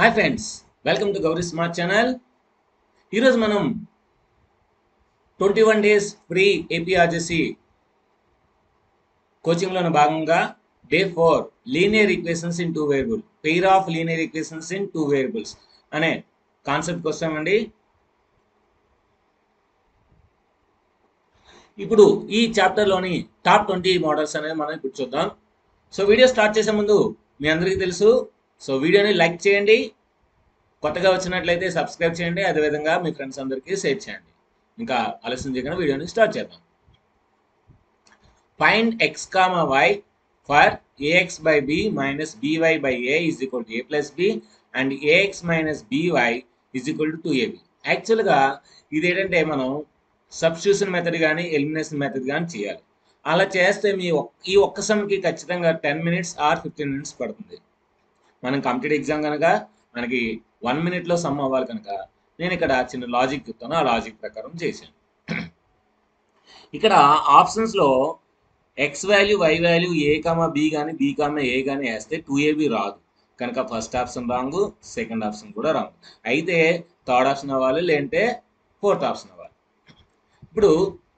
Hi friends, welcome to Gauri smart channel. ఈరోజు మనం 21 days free APRJC కోచింగ్లోని భాగంగా day 4 linear equations in two variable pair of linear equations in two variables అనే కాన్సెప్ట్కి వస్తామండి. ఇప్పుడు ఈ చాప్టర్లోని top 20 models అనేది మనం ఇప్పుడు చూద్దాం. సో వీడియో స్టార్ట్ చేసే ముందు మీ అందరికీ తెలుసు, సో వీడియోని లైక్ చేయండి, కొత్తగా వచ్చినట్లయితే సబ్స్క్రైబ్ చేయండి, అదేవిధంగా మీ ఫ్రెండ్స్ అందరికీ షేర్ చేయండి. ఇంకా ఆలస్యం చేయకుండా వీడియోని స్టార్ట్ చేద్దాం. Find x comma y for a x by b minus b y by a is equal to a plus b and a x minus b y is equal to 2ab. యాక్చువల్గా ఇదేంటంటే మనం సబ్స్టిట్యూషన్ మెథడ్ కానీ ఎలిమినేషన్ మెథడ్ కానీ చేయాలి. అలా చేస్తే ఈ ఒక్క సమ్కి ఖచ్చితంగా 10 minutes ఆర్ 15 minutes పడుతుంది. మనం కాంపిటేటివ్ ఎగ్జామ్ కనుక మనకి 1 minute సమ్ అవ్వాలి కనుక నేను ఇక్కడ చిన్న లాజిక్ చెప్తాను, ఆ లాజిక్ ప్రకారం చేశాను. ఇక్కడ ఆప్షన్స్లో x value y value a comma b కానీ బి కామా ఏ కానీ వేస్తే 2ab రాదు కనుక first option wrong, second option కూడా రాంగ్. అయితే థర్డ్ ఆప్షన్ అవ్వాలి, లేదంటే ఫోర్త్ ఆప్షన్ అవ్వాలి. ఇప్పుడు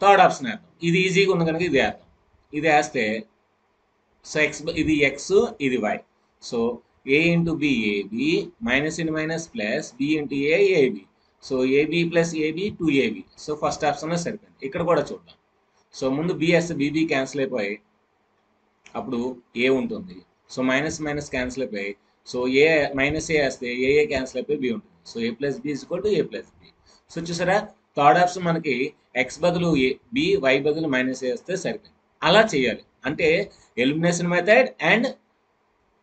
థర్డ్ ఆప్షన్ వేద్దాం. ఇది ఈజీగా ఉంది కనుక ఇది వేద్దాం. ఇది వేస్తే సో ఎక్స్ ఇది ఎక్స్ ఇది y. So a into b ab minus into minus plus b into a ab. So ab plus ab 2ab. So first ఆప్షన్లో సరిపోయింది. ఇక్కడ కూడా చూద్దాం. సో ముందు b వేస్తే bb క్యాన్సిల్ అయిపోయి అప్పుడు a ఉంటుంది. సో మైనస్ మైనస్ క్యాన్సిల్ అయిపోయి సో a మైనస్ a వేస్తే a క్యాన్సిల్ అయిపోయి b ఉంటుంది. So a plus b is equal to a plus b. So చూసారా, థర్డ్ ఆప్షన్ మనకి ఎక్స్ బదులు b వై బదులు మైనస్ a వేస్తే సరిపోయింది. అలా చేయాలి అంటే elimination method and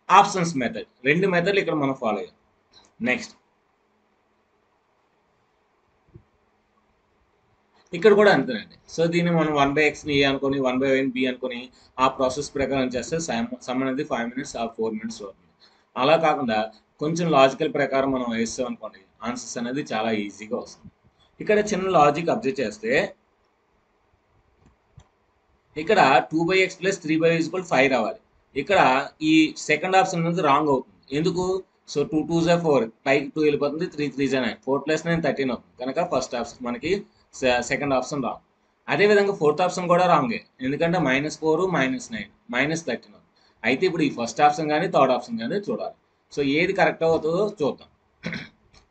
options method, రెండు మెథడ్లు ఇక్కడ మనం ఫాలో అయ్యాం. నెక్స్ట్ ఇక్కడ కూడా అంతేనండి. సో దీన్ని మనం 1/xని ఏ అనుకొని 1/yని బి అనుకొని ఆ ప్రాసెస్ ప్రకారం చేస్తే సమ్ అనేది 5 minutes ఆర్ 4 minutes అవుతుంది. అలా కాకుండా కొంచెం లాజికల్ ప్రకారం మనం వేస్తాం అనుకోండి, ఆన్సర్స్ అనేది చాలా ఈజీగా వస్తుంది. ఇక్కడ చిన్న లాజిక్ అబ్జర్వ్ చేస్తే ఇక్కడ 2/x plus 3/y is equal 5 రావాలి. ఇక్కడ ఈ సెకండ్ ఆప్షన్ అనేది రాంగ్ అవుతుంది. ఎందుకు? సో 2 2s are 4, పైకి 2 వెళ్ళిపోతుంది, 3 3s are 9, 4 + 9 13 అవుతుంది కనుక ఫస్ట్ ఆప్షన్ మనకి సెకండ్ ఆప్షన్ రాంగ్. అదేవిధంగా ఫోర్త్ ఆప్షన్ కూడా రాంగే, ఎందుకంటే -4 -9 -13 అవుతుంది. అయితే ఇప్పుడు ఈ ఫస్ట్ ఆప్షన్ కానీ థర్డ్ ఆప్షన్ కానీ చూడాలి. సో ఏది కరెక్ట్ అవుతుందో చూద్దాం.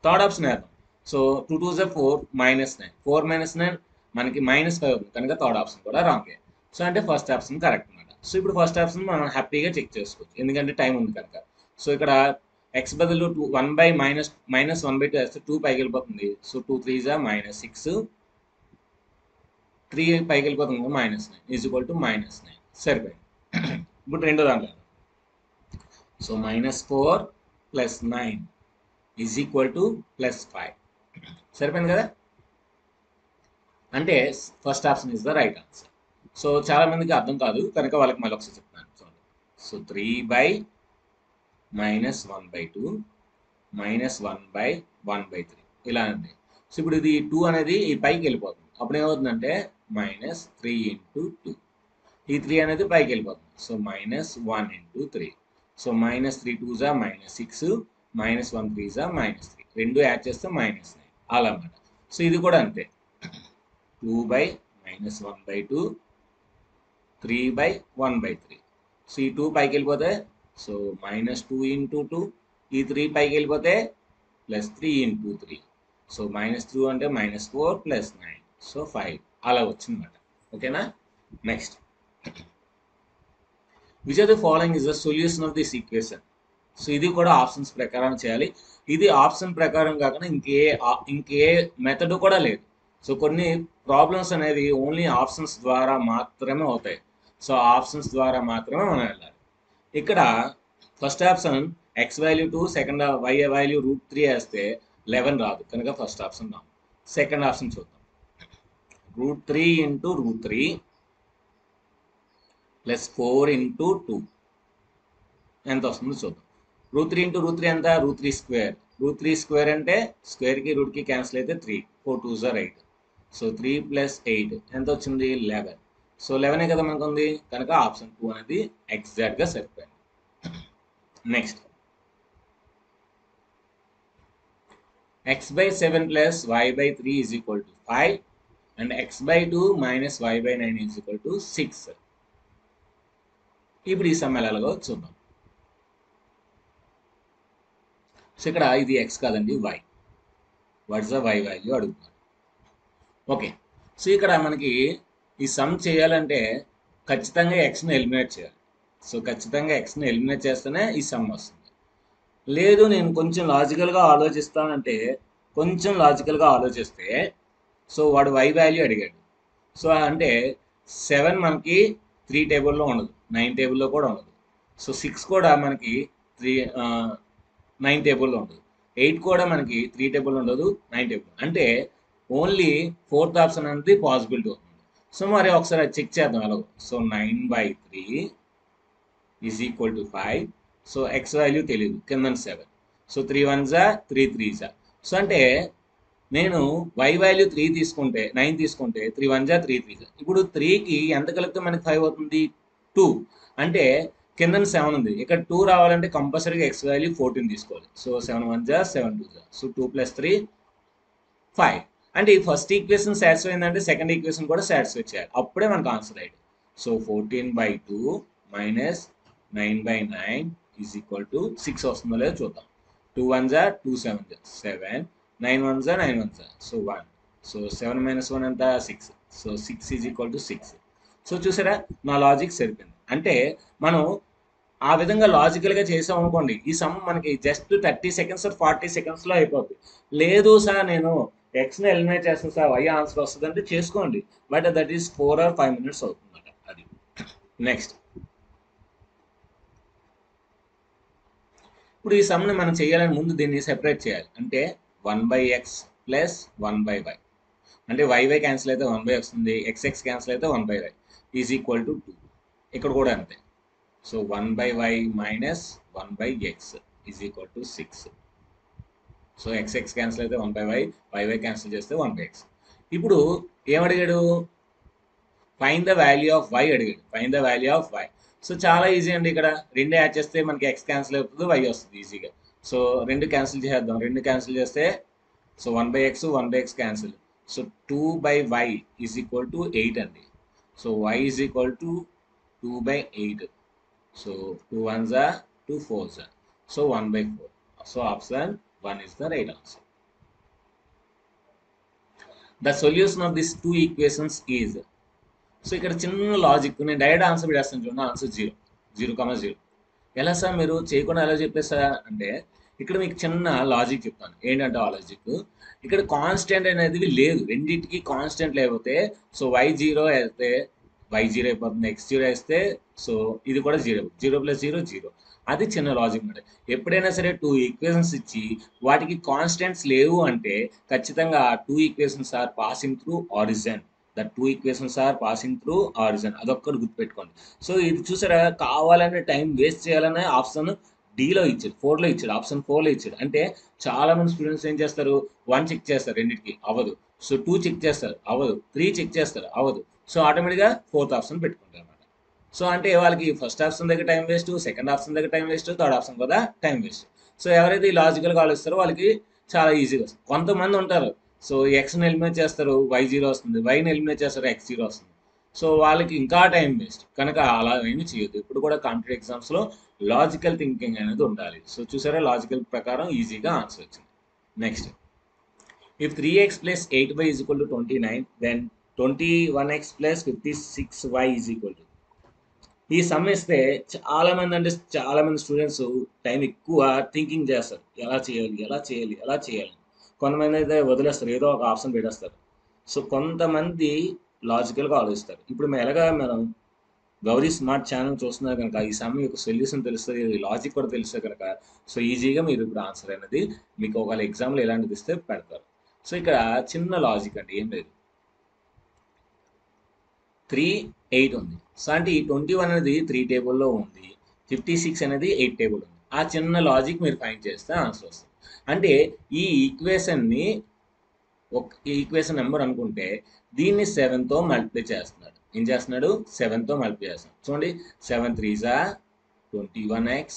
థర్డ్ ఆప్షన్ వేద్దాం. సో 2 2s are 4 -9, 4 - 9 మనకి -5 అవుతుంది కనుక థర్డ్ ఆప్షన్ కూడా రాంగే. సో అంటే ఫస్ట్ ఆప్షన్ కరెక్ట్ అనమాట. సో ఇప్పుడు ఫస్ట్ ఆప్షన్ మనం హ్యాపీగా చెక్ చేసుకోవచ్చు, ఎందుకంటే టైం ఉంది కనుక. సో ఇక్కడ ఎక్స్ బదులు 1/-1/2 వేస్తే 2 పైకి వెళ్ళిపోతుంది. సో 2 3s are -6, 3 పైకి వెళ్ళిపోతుంది -9 ఈజ్ ఈక్వల్ టు -9 సరిపోయింది. ఇప్పుడు రెండో దాంట్లో సో -4 + 9 ఈజ్ ఈక్వల్ టు +5 సరిపోయింది కదా. అంటే first option is the right answer. So చాలా మందికి అర్థం కాదు కనుక వాళ్ళకి మళ్ళీ ఒకసారి చెప్తాను. సో 3/-1/2 -1/1/3 ఇలా ఉంది. సో ఇప్పుడు ఇది 2 అనేది ఈ పైకి వెళ్ళిపోతుంది. అప్పుడు ఏమవుతుందంటే -3 × 2. ఈ 3 అనేది పైకి వెళ్ళిపోతుంది. So -1 × 3. So -3 2s are -6, -1 3s are -3, రెండు యాడ్ చేస్తే -9 అలా అన్నమాట. సో ఇది కూడా అంతే, 2/-1/2 3/1/3. సో ఈ 2 పైకి వెళ్ళిపోతే సో -2 × 2, ఈ 3 పైకి వెళ్ళిపోతే +3 × 3. సో -2 అంటే -4 + 9, సో 5 అలా వచ్చిందన్నమాట. ఓకేనా. Next, which are the following is the solution of this equation. So ఇది కూడా ఆప్షన్స్ ప్రకారం చేయాలి. ఇది ఆప్షన్ ప్రకారం కాకుండా ఇంకే మెథడ్ కూడా లేదు. సో కొన్ని ప్రాబ్లమ్స్ అనేవి ఓన్లీ ఆప్షన్స్ ద్వారా మాత్రమే అవుతాయి. సో ఆప్షన్స్ ద్వారా మాత్రమే మనం వెళ్ళాలి. ఇక్కడ first option x value 2, second y value √3 వేస్తే 11 రాదు కనుక ఫస్ట్ ఆప్షన్ రాదు. సెకండ్ ఆప్షన్ చూద్దాం. √3 × √3 + 4 × 2 ఎంత వస్తుందో చూద్దాం. √3 × √3 ఎంత? √3². √3² అంటే స్క్వేర్కి రూట్కి క్యాన్సిల్ అయితే 3, 4 2s are 8. సో 3 + 8 ఎంత వచ్చింది? 11. సో 11 కదా మనకు ఉంది కనుక ఆప్షన్ 2 అనేది ఎగ్జాక్ట్గా సరిపోయింది. Next, x by 7 plus y by 3 is equal to 5 and x by 2 minus y by 9 is equal to 6. ఇప్పుడు ఈ సమ్ ఎలాగో చూద్దాం. సో ఇక్కడ ఇది x కాదండి y. What's the y value అడుగుతున్నారు. ఓకే, సో ఇక్కడ మనకి ఈ సమ్ చేయాలంటే ఖచ్చితంగా xని ఎలిమినేట్ చేయాలి. సో ఖచ్చితంగా xని ఎలిమినేట్ చేస్తేనే ఈ సమ్ వస్తుంది. లేదు నేను కొంచెం లాజికల్గా ఆలోచిస్తానంటే కొంచెం లాజికల్గా ఆలోచిస్తే సో వాడు y వాల్యూ అడిగాడు. సో అంటే 7 మనకి 3 టేబుల్లో ఉండదు, 9 టేబుల్లో కూడా ఉండదు. సో 6 కూడా మనకి 9 టేబుల్లో ఉండదు. 8 కూడా మనకి 3 టేబుల్ ఉండదు, 9 టేబుల్. అంటే ఓన్లీ 4th ఆప్షన్ అనేది పాసిబిలిటీ అవుతుంది. సో మరి ఒకసారి అది చెక్ చేద్దాం ఎలాగో. So 9/3 is equal to 5. So X value తెలియదు, కింద 7. So 3 1s 3 3s. సో అంటే నేను y వాల్యూ 3 తీసుకుంటే 9 తీసుకుంటే 3 1s 3 3s. ఇప్పుడు 3కి ఎంత కలిపితే మనకి 5 అవుతుంది? 2. అంటే కింద 7 ఉంది, ఇక్కడ 2 రావాలంటే కంపల్సరీగా x వాల్యూ 14 తీసుకోవాలి. So 7 1s 7 2s. సో 2 + 3 5. అంటే ఈ ఫస్ట్ ఈక్వేషన్ సాటిస్ఫై అయిందంటే సెకండ్ ఈక్వేషన్ కూడా సాటిస్ఫై చేయాలి, అప్పుడే మనకు ఆన్సర్ అయ్యింది. So 14/2 minus 9/9 is equal to 6 వస్తుందో లేదో చూద్దాం. 2 1s 2 7s 7, 9 1s 9 1s. So 1. So 7 - 1 ఎంత? 6. So 6 is equal to 6. So చూసారా, నా లాజిక్ సరిపోయింది. అంటే మనం ఆ విధంగా లాజికల్గా చేసాం అనుకోండి, ఈ సమ్ మనకి జస్ట్ 30 సెకండ్స్ 40 సెకండ్స్లో అయిపోద్ది. లేదు సార్ నేను ఎక్స్ని ఎలిమినేట్ చేస్తాను సార్ వై ఆన్సర్ వస్తుంది అంటే చేసుకోండి, but that is 4 or 5 minutes అవుతుందట. అది నెక్స్ట్. ఇప్పుడు ఈ సమ్ని మనం చేయాలని ముందు దీన్ని సెపరేట్ చేయాలి. అంటే 1/x ప్లస్ 1/y. అంటే y క్యాన్సిల్ అయితే 1/x వస్తుంది, x క్యాన్సిల్ అయితే 1/y ఈజ్ ఈక్వల్ టు 2. ఇక్కడ కూడా అంతే. So 1/y minus 1/x is equal to 6. So x cancel అయితే 1/y, y క్యాన్సిల్ చేస్తే 1/x. ఇప్పుడు ఏమడిగాడు? Find the value of y అడిగాడు. Find the value of y. So చాలా ఈజీ అండి. ఇక్కడ 2 యాడ్ చేస్తే మనకి x క్యాన్సిల్ అవుతుంది, y వస్తుంది ఈజీగా. సో 2 క్యాన్సిల్ చేద్దాం. 2 క్యాన్సిల్ చేస్తే so 1/x 1/x cancel. So 2/y is equal to 8 అండి. So y is equal to 2/8. So 2 1s 2 4s. So 1/4. So option 1 is the right answer. The solution of these two equations is. So ఇక్కడ చిన్న logic, నేను direct answer పెడేస్తాను చూడండి. Answer 0 0,0. ఎలా sir మీరు చేయకుండా ఎలా చెప్పేసా అంటే ఇక్కడ మీకు చిన్న లాజిక్ చెప్తాను. ఏంటంటే ఆ లాజిక్, ఇక్కడ కాన్స్టెంట్ అనేది లేదు, రెండింటికి కాన్స్టెంట్ లేకపోతే సో y0 అయితే y0 అయిపోతుంది, x0 వేస్తే సో ఇది కూడా 0. 0 + 0 0. అది చిన్న లాజిక్ మాట. ఎప్పుడైనా సరే 2 ఈక్వేషన్స్ ఇచ్చి వాటికి కాన్స్టెంట్స్ లేవు అంటే ఖచ్చితంగా 2 equations are passing through origin. The 2 equations are passing through origin. అదొక్కటి గుర్తుపెట్టుకోండి. సో ఇది చూసారా, కావాలనే టైం వేస్ట్ చేయాలనే ఆప్షన్ డీలో ఇచ్చాడు, 4లో ఇచ్చాడు, ఆప్షన్ 4లో ఇచ్చాడు. అంటే చాలా మంది స్టూడెంట్స్ ఏం చేస్తారు, 1 చెక్ చేస్తారు, రెండింటికి అవ్వదు. సో 2 చెక్ చేస్తారు, అవ్వదు. 3 చెక్ చేస్తారు, అవ్వదు. సో ఆటోమేటిక్గా 4th ఆప్షన్ పెట్టుకుంటారు అనమాట. సో అంటే వాళ్ళకి ఫస్ట్ ఆప్షన్ దగ్గర టైం వేస్ట్, సెకండ్ ఆప్షన్ దగ్గర టైం వేస్ట్, థర్డ్ ఆప్షన్ కూడా టైం వేస్ట్. సో ఎవరైతే ఈ లాజికల్గా ఆలోచిస్తారో వాళ్ళకి చాలా ఈజీగా వస్తుంది. కొంతమంది ఉంటారు, సో ఎక్స్ని ఎలిమినేట్ చేస్తారు, y0 వస్తుంది, వైని ఎలిమినేట్ చేస్తారు, x0 వస్తుంది. సో వాళ్ళకి ఇంకా టైం వేస్ట్. కనుక అలా ఏమి చేయొద్దు. ఇప్పుడు కూడా కాంపిటేటివ్ ఎగ్జామ్స్లో లాజికల్ థింకింగ్ అనేది ఉండాలి. సో చూసారా, లాజికల్ ప్రకారం ఈజీగా ఆన్సర్ వచ్చింది. Next, if 3x + 8y = 29, then 21x + 56y = ఈ సమ్ ఇస్తే చాలా మంది స్టూడెంట్స్ టైం ఎక్కువ థింకింగ్ చేస్తారు, ఎలా చేయాలి. కొంతమంది అయితే వదిలేస్తారు, ఏదో ఒక ఆప్షన్ పెట్టేస్తారు. సో కొంతమంది లాజికల్గా ఆలోచిస్తారు. ఇప్పుడు మనం గౌరీ స్మార్ట్ ఛానల్ చూస్తున్నారు కనుక ఈ సమ్ యొక్క సొల్యూషన్ తెలుస్తుంది, లాజిక్ కూడా తెలుస్తుంది కనుక సో ఈజీగా మీరు ఇప్పుడు ఆన్సర్ అనేది మీకు ఒకవేళ ఎగ్జామ్లో ఎలాంటిది ఇస్తే పెడతారు. సో ఇక్కడ చిన్న లాజిక్ అండి, ఏం లేదు. 3 8 ఉంది. సో అంటే ఈ 21 అనేది 3 టేబుల్లో ఉంది, 56 అనేది 8 టేబుల్ ఉంది. ఆ చిన్న లాజిక్ మీరు ఫైండ్ చేస్తే ఆన్సర్ వస్తుంది. అంటే ఈ ఈక్వేషన్ని ఒక ఈక్వేషన్ నెంబర్ అనుకుంటే దీన్ని 7తో మల్టిప్లై చేస్తున్నాడు. ఏం చేస్తున్నాడు? 7తో మల్టిప్లై చేస్తున్నాడు. చూడండి, 7 3s 21x,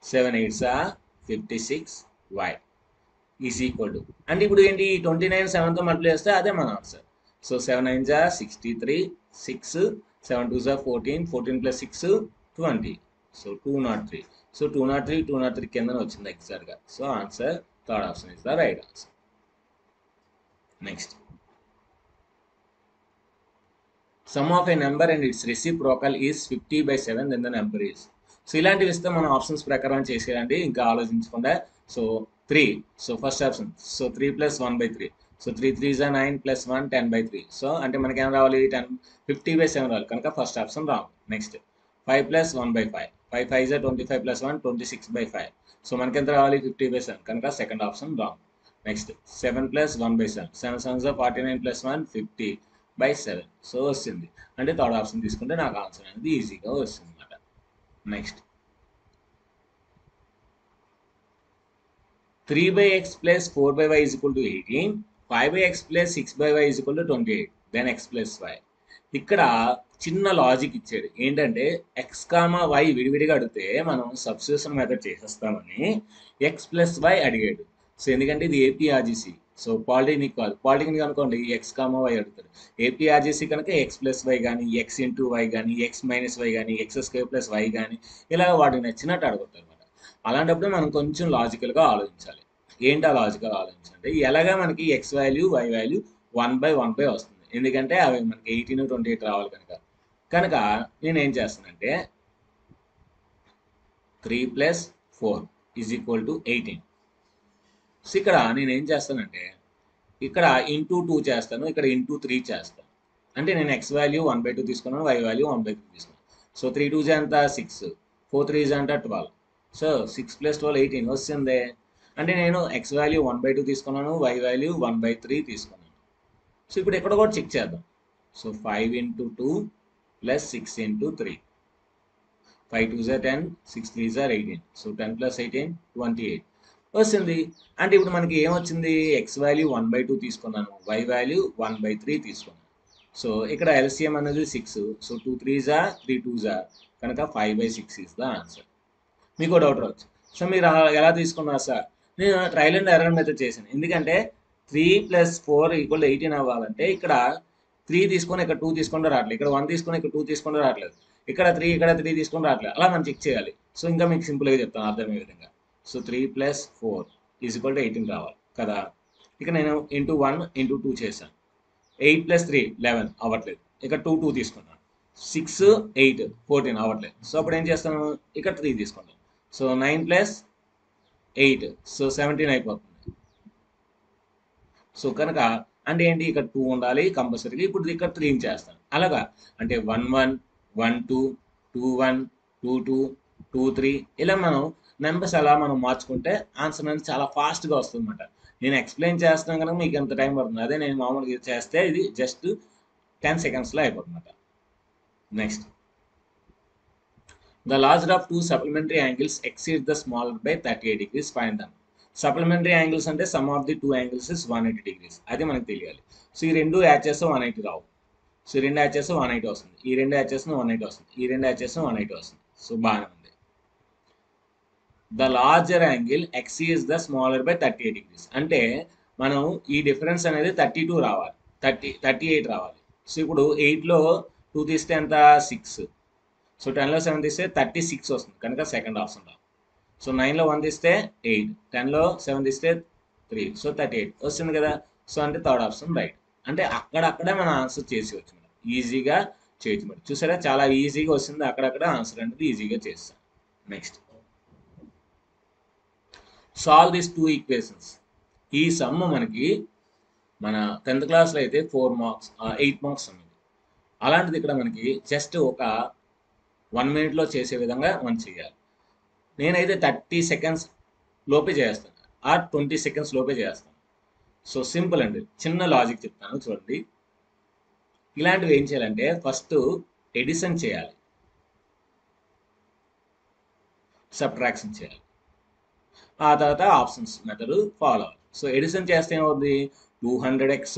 7 8s 56y. Is equal to అంటే ఇప్పుడు ఏంటి 29 7తో మల్టిప్లై చేస్తే అదే మన ఆన్సర్. సో 7 9 జా 63, 6 7 2 జా 14, 14 ప్లస్ 6 20. సో 203. సో 203 కింద వచ్చింది ఎగ్జాక్ట్గా. So answer third option is the right answer. Next, sum of a number and its reciprocal is 50/7 then the number is. So ఇలాంటివి ఇస్తే మనం ఆప్షన్స్ ప్రకారం చేసేయండి, ఇంకా ఆలోచించకుండా. So 3, so first option, so 3 + 1/3. So 3 3 జా 9 + 1 10/3. సో అంటే మనకి ఏం రావాలి, 50/7 రావాలి కనుక ఫస్ట్ ఆప్షన్ రాంగ్. నెక్స్ట్ 5 + 1/5. 5 5 జా 25 + 1 26/5. సో మనకి ఎంత రావాలి, 50/7 కనుక సెకండ్ ఆప్షన్ రాంగ్. నెక్స్ట్ 7 + 1/7. 7 7 జా 49 + 1 50/7. సో వస్తుంది, అంటే థర్డ్ ఆప్షన్ తీసుకుంటే నాకు ఆన్సర్ అనేది ఈజీగా వస్తుంది అన్నమాట. Next 3/x + 4/y = 18, 5/x + 6/y = 28, then x + y. ఇక్కడ చిన్న లాజిక్ ఇచ్చాడు, ఏంటంటే ఎక్స్ కామా వై విడివిడిగా అడిగితే మనం సబ్స్టిట్యూషన్ మెథడ్ చేసేస్తామని ఎక్స్ ప్లస్ వై అడిగాడు. సో ఎందుకంటే ఇది ఏపీఆర్జీసీ, సో పాలిటెక్నిక్ కాదు. పాలిటెక్నిక్ అనుకోండి ఎక్స్ కామా వై అడుగుతాడు. ఏపీఆర్జీసీ కనుక ఎక్స్ ప్లస్ వై కానీ, ఎక్స్ ఇంటూ వై కానీ, ఎక్స్ మైనస్ వై కానీ, x² + y కానీ, ఇలా వాటికి నచ్చినట్టు అడుగుతారు అనమాట. అలాంటప్పుడు మనం కొంచెం లాజికల్గా ఆలోచించాలి. ఏంటి ఆ లాజికల్ ఆలోచించాలంటే, ఎలాగా మనకి ఎక్స్ వాల్యూ వై వాల్యూ 1/1 వస్తుంది, ఎందుకంటే అవి మనకి 18 28 రావాలి కనుక నేనేం చేస్తానంటే 3 + 4 = 18. సో ఇక్కడ నేనేం చేస్తానంటే ఇక్కడ ఇంటూ 2 చేస్తాను, ఇక్కడ ఇంటూ 3 చేస్తాను. అంటే నేను ఎక్స్ వాల్యూ 1/2 తీసుకున్నాను, వై వాల్యూ 1/3 తీసుకున్నాను. సో 3 2 జా ఎంత 6, 4 3 జా అంటే 12. సో 6 + 12 18 వస్తుంది. అంటే నేను ఎక్స్ వాల్యూ 1/2 తీసుకున్నాను, వై వాల్యూ 1/3 తీసుకున్నాను. సో ఇప్పుడు ఇక్కడ కూడా చెక్ చేద్దాం. సో 5 × 2 + 6 × 3. 5 2 జా 10, 6 3 జా 18. సో 10 + 18 28 వస్తుంది. అంటే ఇప్పుడు మనకి ఏమొచ్చింది, ఎక్స్ వాల్యూ 1/2 తీసుకున్నాను, వై వాల్యూ 1/3 తీసుకున్నాను. సో ఇక్కడ ఎల్సిఎం అనేది 6. సో 2 3 జా 3 2 జా కనుక 5/6 ఇస్ ద ఆన్సర్. మీకు డౌట్ రావచ్చు, సో మీరు ఎలా తీసుకున్నారు సార్? నేను ట్రయల్ అండ్ ఎర్రర్ మెథడ్ చేశాను. ఎందుకంటే 3 + 4 = 18 అవ్వాలంటే ఇక్కడ 3 తీసుకొని ఇక్కడ 2 తీసుకుంటూ రావట్లేదు, ఇక్కడ 1 తీసుకొని ఇక్కడ 2 తీసుకుంటూ రావట్లేదు, ఇక్కడ 3 తీసుకొని రావట్లేదు. అలా మనం చెక్ చేయాలి. సో ఇంకా మీకు సింపుల్గా చెప్తాను అర్థమయ్యే విధంగా. సో 3 + 4 = 18 రావాలి కదా. ఇక నేను ఇంటూ 1 ఇంటూ 2 చేశాను. 8 + 3 11 అవ్వట్లేదు, ఇక్కడ 2 2 తీసుకున్నాను. 6 8 14 అవ్వట్లేదు. సో అప్పుడు ఏం చేస్తాను, ఇక్కడ 3 తీసుకుంటాను. సో 9 + 8 సో 17 అయిపోతుంది. సో కనుక అంటే ఏంటి, ఇక్కడ 2 ఉండాలి కంపల్సరీగా. ఇప్పుడు ఇక్కడ 3 చేస్తాను. అలాగా అంటే 1 1 1 2 2 1 2 2 2 3 ఇలా మనం నెంబర్స్ అలా మనం మార్చుకుంటే ఆన్సర్ అనేది చాలా ఫాస్ట్గా వస్తుంది అనమాట. నేను ఎక్స్ప్లెయిన్ చేస్తున్నాను కనుక మీకు ఎంత టైం పడుతుంది, అదే నేను మామూలుగా చేస్తే ఇది జస్ట్ 10 సెకండ్స్లో అయిపోతుంది అనమాట. Next, the larger of two supplementary angles exceeds the smaller by 38 degrees, find them. Supplementary angles అంటే sum of the 2 angles is 180 degrees, అది మనకు తెలియాలి. సో ఈ రెండు యాడ్ చేస్తే 180 రావు. సో ఈ రెండు యాడ్ చేస్తే 180 వస్తుంది, ఈ రెండు యాడ్ చేస్తే 180 వస్తుంది, ఈ రెండు యాడ్ చేస్తే 180 వస్తుంది. సో బాగానే ఉంది. The larger angle exceeds the smaller by 38 degrees అంటే మనం ఈ డిఫరెన్స్ అనేది 32 రావాలి, 38 రావాలి. సో ఇప్పుడు 8లో 2 తీస్తే ఎంత 6. సో 10లో 7 తీస్తే 36 వస్తుంది కనుక సెకండ్ ఆప్షన్ రా. సో 9లో 1 తీస్తే 8, 10లో 7 తీస్తే 3, సో 38 వస్తుంది కదా. సో అంటే థర్డ్ ఆప్షన్ రైట్. అంటే అక్కడక్కడే మనం ఆన్సర్ చేసి వచ్చింది, ఈజీగా చేయొచ్చు మరి. చూసారా చాలా ఈజీగా వస్తుంది, అక్కడక్కడ ఆన్సర్ అనేది ఈజీగా చేస్తాం. Next, solve this 2 equations. ఈ సమ్ మనకి మన 10th క్లాస్లో అయితే 4 మార్క్స్ 8 మార్క్స్ ఉంది. అలాంటిది ఇక్కడ మనకి జస్ట్ ఒక 1 మినిట్లో చేసే విధంగా మనం చేయాలి. నేనైతే 30 సెకండ్స్ లోపే చేస్తాను, ఆ 20 సెకండ్స్ లోపే చేస్తాను. సో సింపుల్ అండి, చిన్న లాజిక్ చెప్తాను చూడండి. ఇలాంటివి ఏం చేయాలంటే ఫస్ట్ ఎడిషన్ చేయాలి, సబ్ట్రాక్షన్ చేయాలి, ఆ తర్వాత ఆప్షన్స్ మెథడ్ ఫాలో అవ్వాలి. సో ఎడిషన్ చేస్తే ఏమవుతుంది, 200x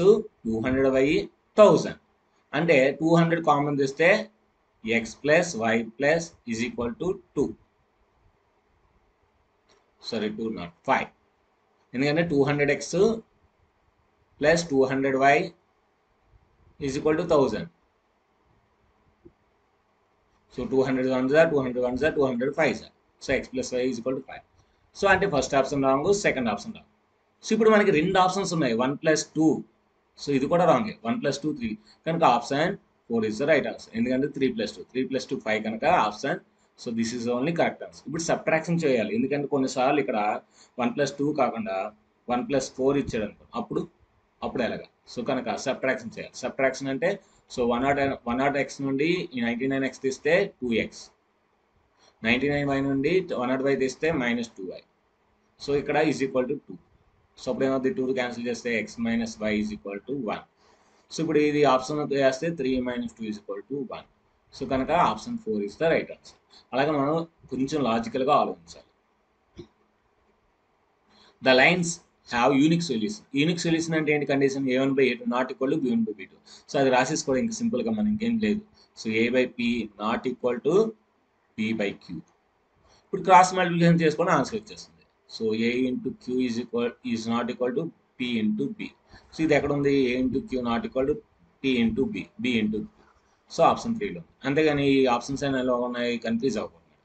200y 1000 అంటే 200 కామన్ తీస్తే x + y + = 2. Sorry 2 not 5. ఎందుకంటే 200x plus 200y is equal to 1000. So 200 1 జా 200 1 జా 200 5 జా. So x plus y is equal to 5. So అంటే first option wrong, second option wrong. So ఇప్పుడు మనకి రెండు ఆప్షన్స్ ఉన్నాయి, 1 + 2. సో ఇది కూడా రాంగ్, 1 + 2 3. కనుక option 4 is the right answer. ఎందుకంటే 3 + 2 3 + 2 5 కనుక option. So this is only correct answer. ఇప్పుడు సబ్ట్రాక్షన్ చేయాలి, ఎందుకంటే కొన్నిసార్లు ఇక్కడ 1 + 2 కాకుండా 1 + 4 ఇచ్చాడు అనుకో, అప్పుడు ఎలాగా. సో కనుక సబ్ట్రాక్షన్ చేయాలి. సబ్ట్రాక్షన్ అంటే సో 100x నుండి 99x తీస్తే 2x, 99y నుండి 100y తీస్తే -2y. సో ఇక్కడ ఈజ్ ఈక్వల్ టు 2. సో అప్పుడు ఏమవుతుంది, 2 క్యాన్సిల్ చేస్తే x - y is equal to 1. So ఇప్పుడు ఇది ఆప్షన్ చేస్తే 3 - 2 ఈజ్ ఈక్వల్ టు 1. సో కనుక option 4 is the right answer. అలాగే మనం కొంచెం లాజికల్గా ఆలోచించాలి. The lines have unique solution. Unique solution అంటే ఏంటి, condition a1/a2 not equal to b1/b2. So అది రాసేసుకోవడం ఇంక సింపుల్గా, మనం ఇంకేం లేదు. So a/p not equal to b/q. ఇప్పుడు క్రాస్ మల్టిప్లికేషన్ చేసుకొని ఆన్సర్ వచ్చేస్తుంది. So a into q is not equal to p into b. So ఇది ఎక్కడ ఉంది, a into q not equal to p into b into q. So option 3లో. అంతేగాని ఈ options అయినా ఎలా ఉన్నాయి, కన్ఫ్యూజ్ అవ్వకూడదు.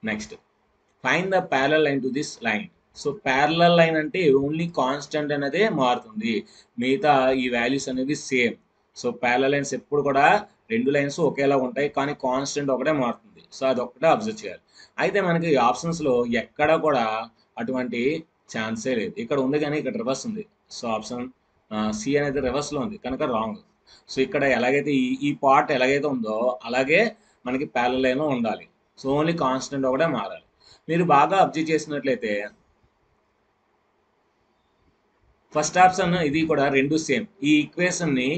Next, find the parallel line to this line. So parallel line అంటే ఓన్లీ కాన్స్టెంట్ అనేది మారుతుంది, మిగతా ఈ వాల్యూస్ అనేవి సేమ్. సో ప్యారలల్ లైన్స్ ఎప్పుడు కూడా రెండు లైన్స్ ఒకేలా ఉంటాయి, కానీ కాన్స్టెంట్ ఒకటే మారుతుంది. సో అది ఒక్కటే అబ్జర్వ్ చేయాలి. అయితే మనకి ఆప్షన్స్లో ఎక్కడ కూడా అటువంటి ఛాన్సే లేదు. ఇక్కడ ఉంది కానీ ఇక్కడ రివర్స్ ఉంది. సో ఆప్షన్ సి అనేది రివర్స్లో ఉంది కనుక రాంగ్. సో ఇక్కడ ఎలాగైతే ఈ పార్ట్ ఎలాగైతే ఉందో అలాగే మనకి ప్యారలల్ లైన్లో ఉండాలి. సో ఓన్లీ కాన్స్టెంట్ ఒకటే మారాలి. మీరు బాగా అబ్జర్వ్ చేసినట్లయితే ఫస్ట్ ఆప్షన్ ఇది కూడా రెండు సేమ్. ఈ ఈక్వేషన్ని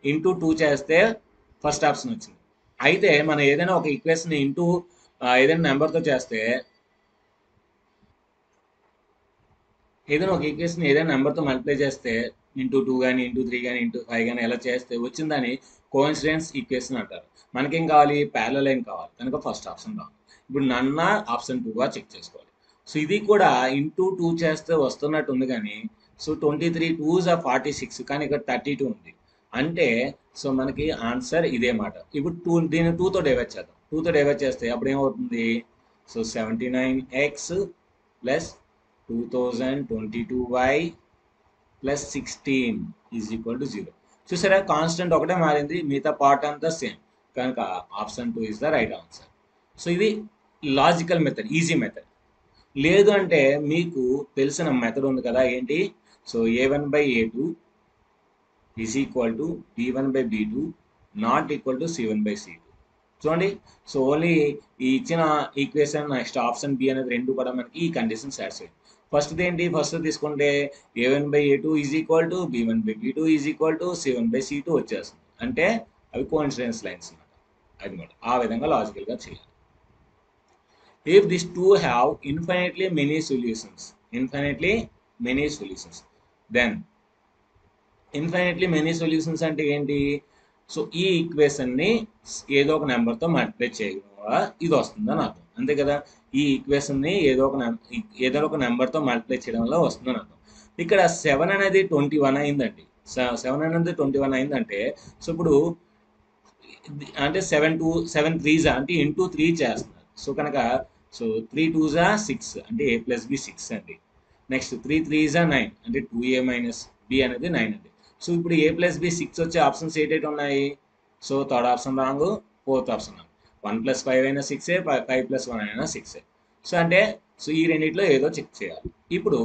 ఇంటూ 2 చేస్తే ఫస్ట్ ఆప్షన్ వచ్చింది. అయితే మనం ఏదైనా ఒక ఈక్వేషన్ ఇంటూ ఏదైనా నెంబర్తో చేస్తే, ఏదైనా నెంబర్తో మల్టిప్లై చేస్తే ఇంటూ 2 కానీ ఇంటూ 3 కానీ ఇంటూ 5 కానీ ఎలా చేస్తే వచ్చిందని కోఇన్సిడెన్స్ ఈక్వేషన్ అంటారు. మనకేం కావాలి, ప్యారలల్ లైన్ కావాలి కనుక ఫస్ట్ ఆప్షన్ రావాలి. ఇప్పుడు నన్న ఆప్షన్ 2గా చెక్ చేసుకోవాలి. సో ఇది కూడా ఇంటూ 2 చేస్తే వస్తున్నట్టు ఉంది కానీ, సో 23 2s are 46 కానీ ఇక్కడ 32 ఉంది. అంటే సో మనకి ఆన్సర్ ఇదే మాట. ఇప్పుడు దీన్ని 2తో డివైడ్ చేద్దాం. 2తో డివైడ్ చేస్తే అప్పుడు ఏమవుతుంది, so 79x plus 2022y plus 16 is equal to 0. చూసారా, కాన్స్టెంట్ ఒకటే మారింది, మిగతా పార్ట్ అంతా సేమ్ కనుక option 2 is the right answer. So ఇది లాజికల్ మెథడ్, ఈజీ మెథడ్. లేదు అంటే మీకు తెలిసిన మెథడ్ ఉంది కదా, ఏంటి, so a1/a2 is equal to b1/b2 not equal to c1/c2. చూడండి, సో ఓన్లీ ఈ ఇచ్చిన ఈక్వేషన్ నెక్స్ట్ ఆప్షన్ బి అనేది రెండు కూడా మనకి ఈ కండిషన్ సాటిస్ఫై. ఫస్ట్ ఏంటి, ఫస్ట్ తీసుకుంటే a1/a2 is equal to b1/b2 is equal to c1/c2 వచ్చేస్తుంది. అంటే అవి కోఇన్సిడెన్స్ లైన్స్ అన్నమాట. అది మాట ఆ విధంగా లాజికల్గా చేయాలి. If these two have infinitely many solutions, then infinitely many solutions అంటే ఏంటి, సో ఈ ఈక్వేషన్ని ఏదో ఒక నెంబర్తో మల్టిప్లై చేయడం వల్ల ఇది వస్తుందని అర్థం, అంతే కదా. ఈ ఈక్వేషన్ని ఏదో ఒక నెంబర్తో మల్టిప్లై చేయడం వల్ల వస్తుందని అర్థం. ఇక్కడ 7 అనేది 21 అయిందండి. 7 అనేది 21 అయిందంటే సో ఇప్పుడు అంటే 7 3s అంటే ఇంటూ 3 చేస్తున్నారు. సో కనుక సో 3 2s are 6 అంటే a ప్లస్ బి 6 అండి. నెక్స్ట్ 3 3s are 9 అంటే 2a మైనస్ బి అనేది 9 అండి. సో ఇప్పుడు a ప్లస్ బి 6 వచ్చే ఆప్షన్స్ ఏంటంటే ఉన్నాయి. So third option wrong, fourth option wrong. 1 + 5 అయినా 6, 5 + 1 అయినా 6. సో అంటే సో ఈ రెండిట్లో ఏదో చెక్ చేయాలి. ఇప్పుడు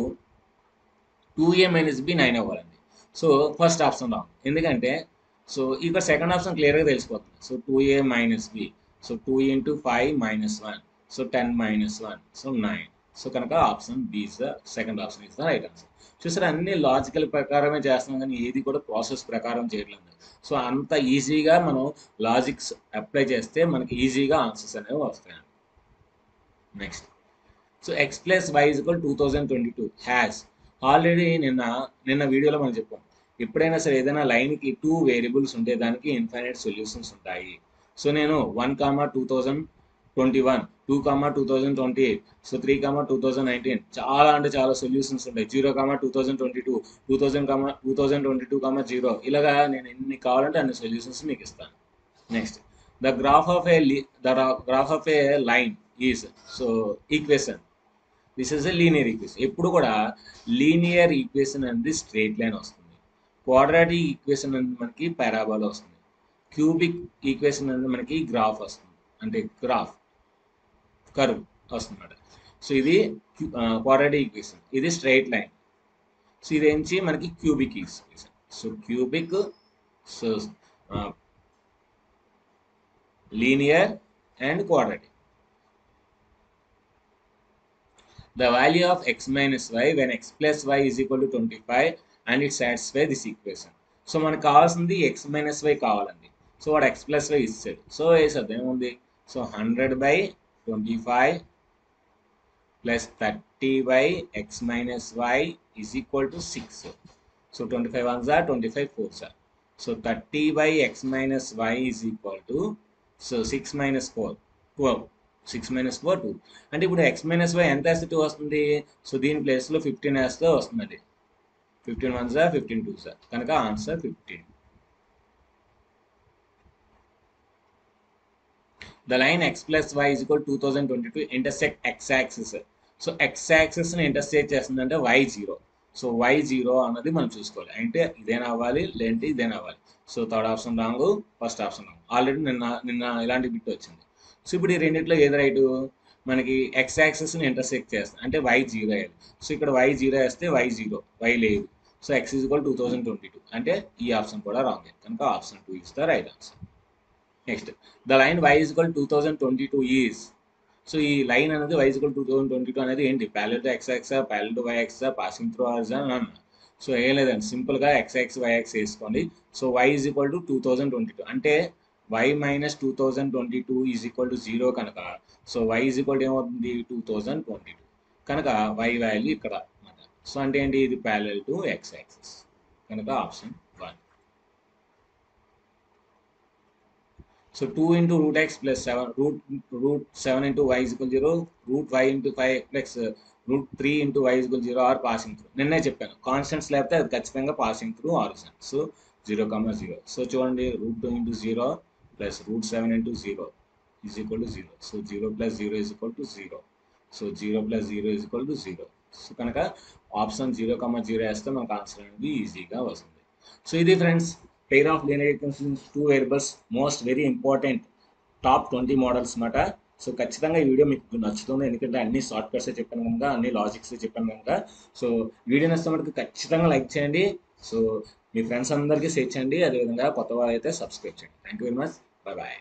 2a మైనస్ బి 9 అవ్వాలండి. సో ఫస్ట్ ఆప్షన్ రాంగ్, ఎందుకంటే సో ఇక్కడ సెకండ్ ఆప్షన్ క్లియర్గా తెలిసిపోతుంది. So 2a minus B, so 2 × 5 - 1, so 10 - 1, so 9. So కనుక option B is the second option is the right answer. చూసారా, అన్ని లాజికల్ ప్రకారమే చేస్తున్నాం కానీ ఏది కూడా ప్రాసెస్ ప్రకారం చేయట్లేదు. సో అంత ఈజీగా మనం లాజిక్స్ అప్లై చేస్తే మనకి ఈజీగా ఆన్సర్స్ అనేవి వస్తాయి. Next, so x + y = 2022 has already నిన్న వీడియోలో మనం చెప్పాం, ఎప్పుడైనా సరే ఏదైనా లైన్కి 2 వేరియబుల్స్ ఉంటే దానికి ఇన్ఫైనైట్ సొల్యూషన్స్ ఉంటాయి. సో నేను 1, 2022 21, 2, 2028, సో 3, 2019 చాలా అంటే చాలా సొల్యూషన్స్ ఉంటాయి. 0, 2022, 2022, 0 ఇలాగా నేను ఎన్ని కావాలంటే అన్ని సొల్యూషన్స్ మీకు ఇస్తాను. Next the graph of A line is so equation. This is a linear equation. ఎప్పుడు కూడా లీనియర్ ఈక్వేషన్ అనేది స్ట్రేట్ లైన్ వస్తుంది. క్వాడ్రాటిక్ ఈక్వేషన్ అనేది మనకి పారాబోలా వస్తుంది. క్యూబిక్ ఈక్వేషన్ అనేది మనకి గ్రాఫ్ వస్తుంది, అంటే గ్రాఫ్ కర్వ్ వస్తుంది. సో ఇది క్వాడ్రాటిక్ ఈక్వేషన్, ఇది స్ట్రైట్ లైన్. సో ఇదేంచి మనకి cubic equation. So cubic, so linear and quadratic. The value of x minus y when x plus y is equal to 25 and it satisfies this equation. So మనకు కావాల్సింది x minus y కావాలండి. So వాడు x plus y ఇస్తాడు. So వేసేది ఏముంది, so 100/25 plus 30/x minus y is equal to 6. So 25 ones are 25 fours are. So 30/x minus y is equal to, so 6 minus 4, 12. 6 minus 4, 2. అంటే ఇప్పుడు x minus y ఎంత వేస్తే 2 వస్తుంది, so దీని ప్లేస్లో 15 వేస్తే వస్తుంది. 15 ones are 15 twos are, కనుక answer 15. The line x plus y is equal to 2022 intersect x axis. So x axis ని ఇంటర్సెక్ట్ చేస్తుందంటే y0. సో y0 అన్నది మనం చూసుకోవాలి. అంటే ఇదేనా అవ్వాలి, లేదంటే ఇదేనా అవ్వాలి. So third option wrong, first option wrong. Already నిన్న ఇలాంటి బిట్ వచ్చింది. సో ఇప్పుడు ఈ రెండిట్లో ఏది రైటు, మనకి ఎక్స్ యాక్సెస్ని ఇంటర్సెక్ట్ చేస్తాం అంటే y0 వేయాలి. సో ఇక్కడ y0 వేస్తే y0, y లేదు. సో x = 2022 అంటే ఈ ఆప్షన్ కూడా రాంగ్, కనుక option 2 is the right answer. Next the line y = 2022 is. So ఈ లైన్ అనేది y = 2022 అనేది ఏంటి, parallel to x axis, parallel to y axis, passing through Horizon అని అన్నారు. సో ఏం లేదండి, సింపుల్గా x యాక్సిస్ y యాక్సిస్ వేసుకోండి. సో y = 2022 అంటే y minus 2022 is equal to 0 కనుక, so y is equal to ఏమవుతుంది 2022 కనుక y వాల్యూ ఇక్కడ అన్నమాట. సో అంటే ఏంటి, ఇది ప్యారలల్ టు x యాక్సిస్ కనుక option 1. So 2 into √x plus 7 √7 into y is equal to 0, √y into 5 plus √3 into y is equal to 0 are passing through. నిన్నే చెప్పాను కాన్స్టెంట్స్ లేకపోతే అది ఖచ్చితంగా passing through origin. So 0, 0. So చూడండి √2 into 0 plus √7 into 0 is equal to 0. So 0 plus 0 is equal to 0. So 0 plus 0 is equal to 0. So కనుక option 0, 0 వేస్తే మనకు answer అనేది ఈజీగా వస్తుంది. సో ఇది friends pair of linear equations 2 variables, most very important top 20 models అన్నమాట. So ఖచ్చితంగా ఈ వీడియో మీకు నచ్చుతుంది, ఎందుకంటే అన్ని షార్ట్ కట్స్ చెప్పాను కనుక, అన్ని లాజిక్స్ చెప్పాను కనుక. సో వీడియో నచ్చితే మనకు ఖచ్చితంగా లైక్ చేయండి. సో మీ ఫ్రెండ్స్ అందరికీ షేర్ చేయండి, అదేవిధంగా కొత్త వాళ్ళు అయితే సబ్స్క్రైబ్ చేయండి. Thank you very much, bye bye.